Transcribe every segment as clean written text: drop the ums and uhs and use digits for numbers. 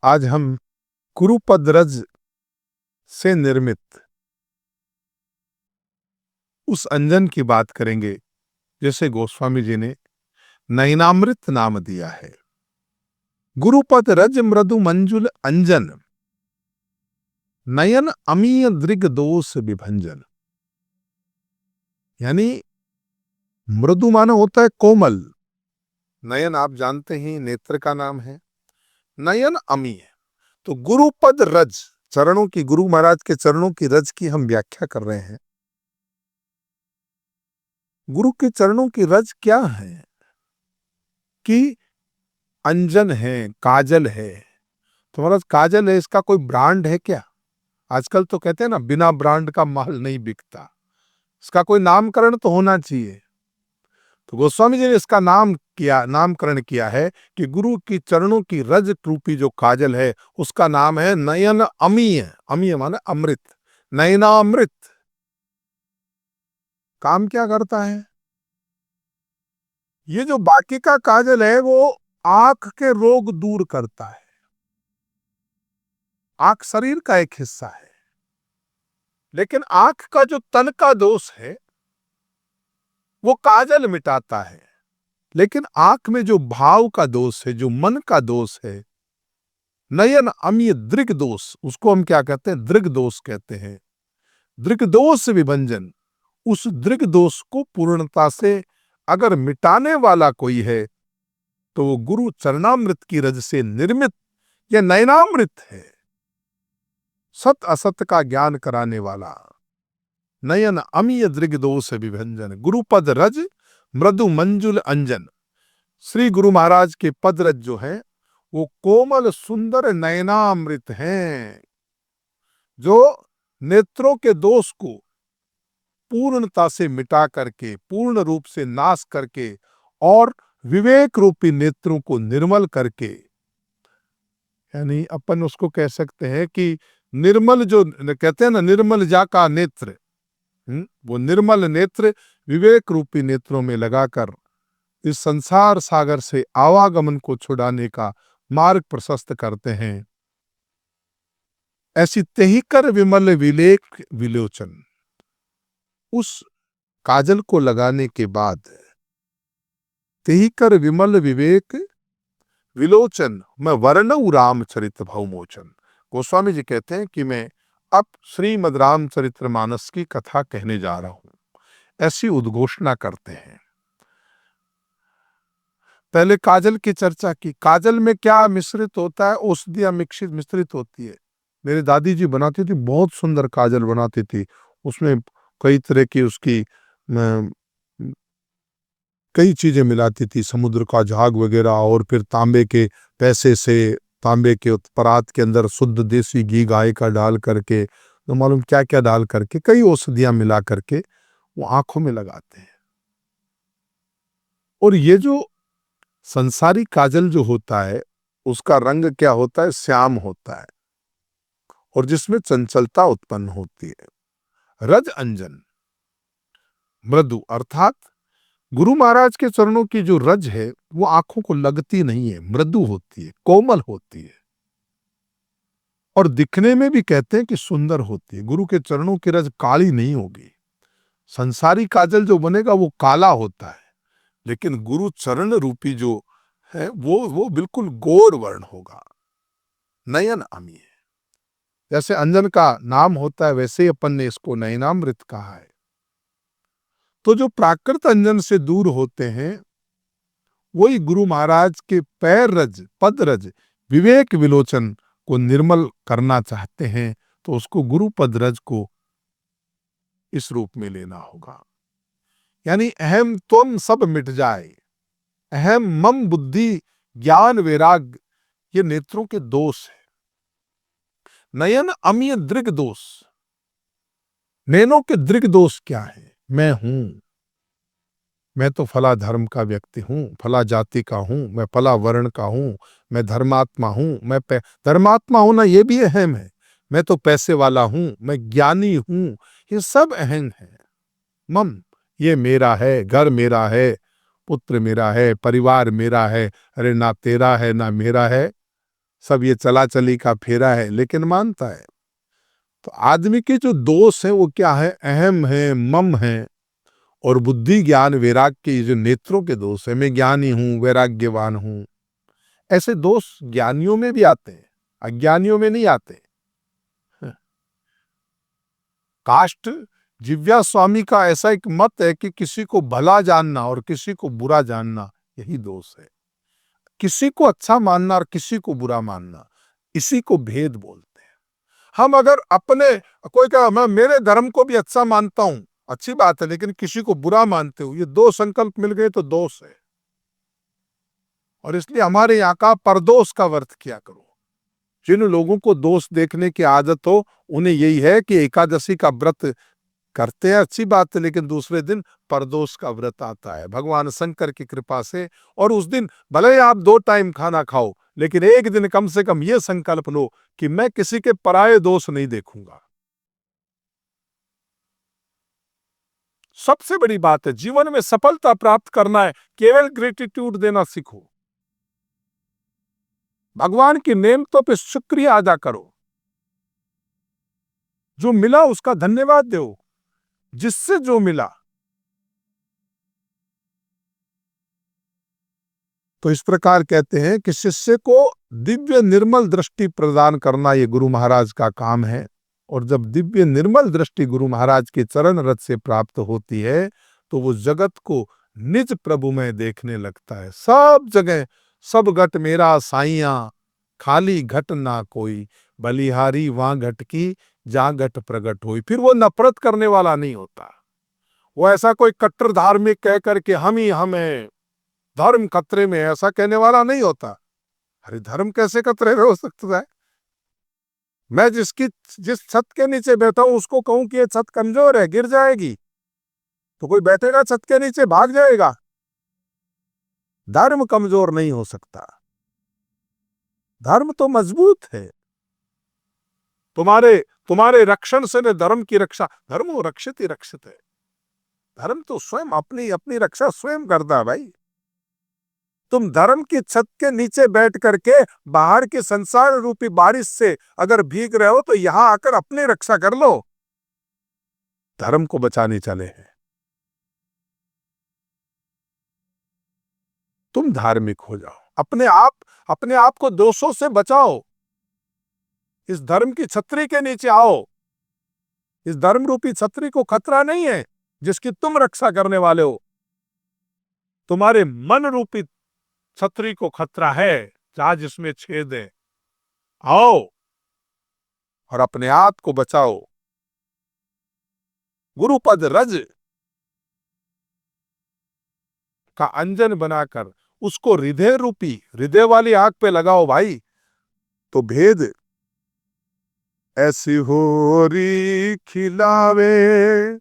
आज हम गुरुपद रज से निर्मित उस अंजन की बात करेंगे जैसे गोस्वामी जी ने नयनामृत नाम दिया है। गुरुपद रज मृदु मंजुल अंजन, नयन अमीय दृग दोष विभंजन। यानी मृदु माना होता है कोमल, नयन आप जानते हैं नेत्र का नाम है, नयन अमीय। तो गुरुपद रज, चरणों की, गुरु महाराज के चरणों की रज की हम व्याख्या कर रहे हैं। गुरु के चरणों की रज क्या है कि अंजन है, काजल है। तो महाराज काजल है, इसका कोई ब्रांड है क्या? आजकल तो कहते हैं ना, बिना ब्रांड का माल नहीं बिकता, इसका कोई नामकरण तो होना चाहिए। तो गोस्वामी जी ने इसका नामकरण किया है कि गुरु की चरणों की रज रूपी जो काजल है उसका नाम है नयन अमीय। अमीय माने अमृत, नयनामृत। काम क्या करता है? ये जो बाकी का काजल है वो आंख के रोग दूर करता है। आंख शरीर का एक हिस्सा है, लेकिन आंख का जो तन का दोष है वो काजल मिटाता है। लेकिन आंख में जो भाव का दोष है, जो मन का दोष है, नयन अमीय दृग दोष, उसको हम क्या कहते हैं? दृग दोष कहते हैं। दृग दोष विभंजन, उस दृग दोष को पूर्णता से अगर मिटाने वाला कोई है तो वो गुरु चरणामृत की रज से निर्मित यह नयनामृत है। सत असत का ज्ञान कराने वाला नयन अमीय दृग दोष विभंजन, गुरुपद रज मृदु मंजुल अंजन। श्री गुरु महाराज के पद रज जो है वो कोमल सुंदर नयनामृत हैं, जो नेत्रों के दोष को पूर्णता से मिटा करके, पूर्ण रूप से नाश करके और विवेक रूपी नेत्रों को निर्मल करके, यानी अपन उसको कह सकते हैं कि निर्मल, जो कहते हैं ना निर्मल जा का नेत्र, वो निर्मल नेत्र विवेक रूपी नेत्रों में लगाकर इस संसार सागर से आवागमन को छुड़ाने का मार्ग प्रशस्त करते हैं। ऐसी तेहि कर विमल विलेख विलोचन, उस काजल को लगाने के बाद तेहि कर विमल विवेक विलोचन, मैं वर्णऊ रामचरित भवमोचन। गोस्वामी जी कहते हैं कि मैं अब श्रीमद् रामचरितमानस की कथा कहने जा रहा हूं, ऐसी उद्घोषणा करते हैं। पहले काजल की चर्चा की। काजल में क्या मिश्रित होता है? औषधियां मिश्रित होती है। मेरी दादी जी बनाती थी, बहुत सुंदर काजल बनाती थी। उसमें कई तरह की उसकी कई चीजें मिलाती थी, समुद्र का झाग वगैरह, और फिर तांबे के पैसे से, तांबे के परात के अंदर शुद्ध देसी घी गाय का डाल करके, तो मालूम क्या क्या डाल करके, कई औषधियां मिला करके वो आंखों में लगाते हैं। और ये जो संसारी काजल जो होता है उसका रंग क्या होता है? श्याम होता है, और जिसमें चंचलता उत्पन्न होती है। रज अंजन मृदु, अर्थात गुरु महाराज के चरणों की जो रज है वो आंखों को लगती नहीं है, मृदु होती है, कोमल होती है, और दिखने में भी कहते हैं कि सुंदर होती है। गुरु के चरणों की रज काली नहीं होगी। संसारी काजल जो बनेगा वो काला होता है, लेकिन गुरु चरण रूपी जो है वो बिल्कुल गोर वर्ण होगा, नयन अमी है। जैसे अंजन का नाम होता है वैसे ही अपन ने इसको नयनामृत कहा है। तो जो प्राकृत अंजन से दूर होते हैं वही गुरु महाराज के पैर रज, पद रज, विवेक विलोचन को निर्मल करना चाहते हैं, तो उसको गुरु पद रज को इस रूप में लेना होगा। यानी अहम त्वम सब मिट जाए, अहम मम बुद्धि ज्ञान वैराग, ये नेत्रों के दोष है। नयन अमीय दृग दोष, नैनों के दृग दोष क्या है? मैं हूं, मैं तो फला धर्म का व्यक्ति हूं, फला जाति का हूं, मैं फला वर्ण का हूं, मैं धर्मात्मा हूं, मैं धर्मात्मा होना ये भी अहम है। मैं तो पैसे वाला हूं, मैं ज्ञानी हूं, ये सब अहम है। मम, ये मेरा है, घर मेरा है, पुत्र मेरा है, परिवार मेरा है। अरे ना तेरा है ना मेरा है, सब ये चला चली का फेरा है, लेकिन मानता है। तो आदमी के जो दोष है वो क्या है? अहम है, मम है और बुद्धि ज्ञान वैराग्य के जो नेत्रों के दोष है। मैं ज्ञानी हूं, वैराग्यवान हूं, ऐसे दोष ज्ञानियों में भी आते हैं, अज्ञानियों में नहीं आते। काष्ट जिव्या स्वामी का ऐसा एक मत है कि किसी को भला जानना और किसी को बुरा जानना यही दोष है। किसी को अच्छा मानना और किसी को बुरा मानना, इसी को भेद बोलते हैं। हम अगर अपने कोई कहा मैं मेरे धर्म को भी अच्छा मानता हूं, अच्छी बात है, लेकिन किसी को बुरा मानते हो, ये दो संकल्प मिल गए तो दोष है। और इसलिए हमारे यहाँ का परदोष का व्रत किया करो। जिन लोगों को दोष देखने की आदत हो उन्हें यही है कि एकादशी का व्रत करते हैं, अच्छी बात है, लेकिन दूसरे दिन परदोष का व्रत आता है भगवान शंकर की कृपा से। और उस दिन भले ही आप 2 टाइम खाना खाओ, लेकिन एक दिन कम से कम यह संकल्प लो कि मैं किसी के पराये दोष नहीं देखूंगा। सबसे बड़ी बात है, जीवन में सफलता प्राप्त करना है, केवल ग्रेटिट्यूड देना सीखो। भगवान की नेमतों पे शुक्रिया अदा करो, जो मिला उसका धन्यवाद दो, जिससे जो मिला। तो इस प्रकार कहते हैं कि शिष्य को दिव्य निर्मल दृष्टि प्रदान करना ये गुरु महाराज का काम है। और जब दिव्य निर्मल दृष्टि गुरु महाराज के चरण रथ से प्राप्त होती है तो वो जगत को निज प्रभु में देखने लगता है। सब जगह सब घट मेरा साइया, खाली घट ना कोई, बलिहारी वहां घट की जहां घट प्रगट हुई। फिर वो नफरत करने वाला नहीं होता, वो ऐसा कोई कट्टर धार्मिक कह करके हम ही हम हैं, धर्म खतरे में, ऐसा कहने वाला नहीं होता। अरे धर्म कैसे खतरे में हो सकता है? मैं जिस छत के नीचे बैठा हूं उसको कहूं कि ये छत कमजोर है, गिर जाएगी, तो कोई बैठेगा छत के नीचे, भाग जाएगा। धर्म कमजोर नहीं हो सकता, धर्म तो मजबूत है। तुम्हारे रक्षण से न धर्म की रक्षा, धर्म रक्षित ही रक्षित है। धर्म तो स्वयं अपनी रक्षा स्वयं करता है भाई। तुम धर्म की छत के नीचे बैठ करके बाहर की संसार रूपी बारिश से अगर भीग रहे हो तो यहां आकर अपनी रक्षा कर लो। धर्म को बचाने चले हैं। तुम धार्मिक हो जाओ, अपने आप को दोषों से बचाओ, इस धर्म की छतरी के नीचे आओ। इस धर्म रूपी छतरी को खतरा नहीं है जिसकी तुम रक्षा करने वाले हो, तुम्हारे मन रूपी छतरी को खतरा है जहां जिसमें छेद है। आओ और अपने आप को बचाओ। गुरुपद रज का अंजन बनाकर उसको हृदय रूपी, हृदय वाली आग पे लगाओ भाई, तो भेद ऐसी होरी खिलावे।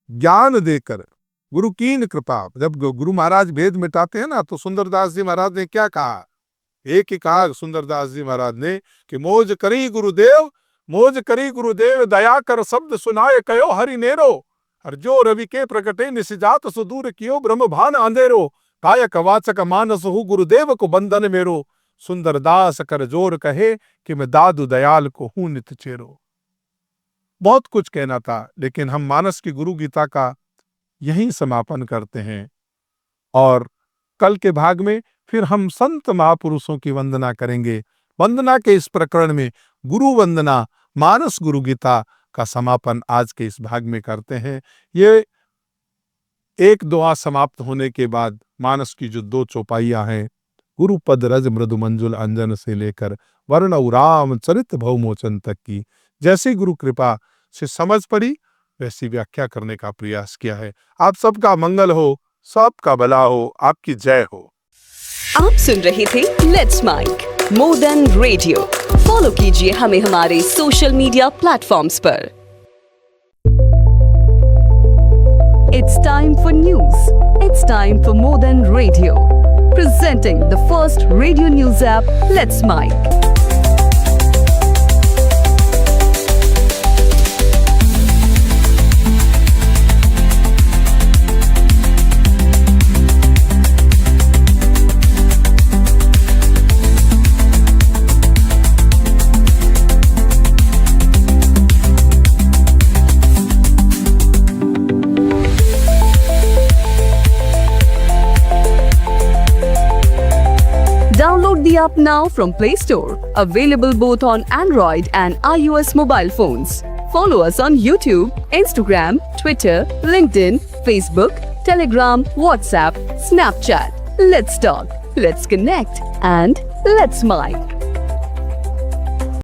ज्ञान देकर गुरु कीन कृपा। जब गुरु महाराज भेद मिटाते हैं ना, तो सुंदरदास जी महाराज ने क्या कहा? एक ही कहा सुंदरदास जी महाराज ने कि मोज करी गुरुदेव, मोज करी गुरुदेव, दया कर शब्द सुनाए कयो हरि नेरो। और जो रवि के प्रकटे निशिजात सुदूर कियो, ब्रह्म भान अंधेरो। कायक वाचक मानस हूँ गुरुदेव को बंधन मेरो। सुंदरदास कर जोर कहे कि मैं दादू दयाल को हूं नित चेरो। बहुत कुछ कहना था, लेकिन हम मानस की गुरु गीता का यहीं समापन करते हैं। और कल के भाग में फिर हम संत महापुरुषों की वंदना करेंगे। वंदना के इस प्रकरण में गुरु वंदना, मानस गुरु गीता का समापन आज के इस भाग में करते हैं। ये एक दुआ समाप्त होने के बाद मानस की जो 2 चौपाइयां हैं, गुरुपद रज मृदु मंजुल अंजन से लेकर वर्ण राम चरित भवमोचन तक की, जैसी गुरु कृपा से समझ पड़ी वैसी व्याख्या करने का प्रयास किया है। आप सबका मंगल हो, सबका भला हो, आपकी जय हो। आप सुन रहे थे let's mic more than radio. Follow कीजिए हमें हमारे सोशल मीडिया प्लेटफॉर्म्स पर। It's time for news. It's time for more than radio. Presenting the first radio news app, Let's Mic. app now from Play Store. Available both on Android and iOS mobile phones. Follow us on YouTube, Instagram, Twitter, LinkedIn, Facebook, Telegram, WhatsApp, Snapchat. Let's talk, let's connect, and let's smile.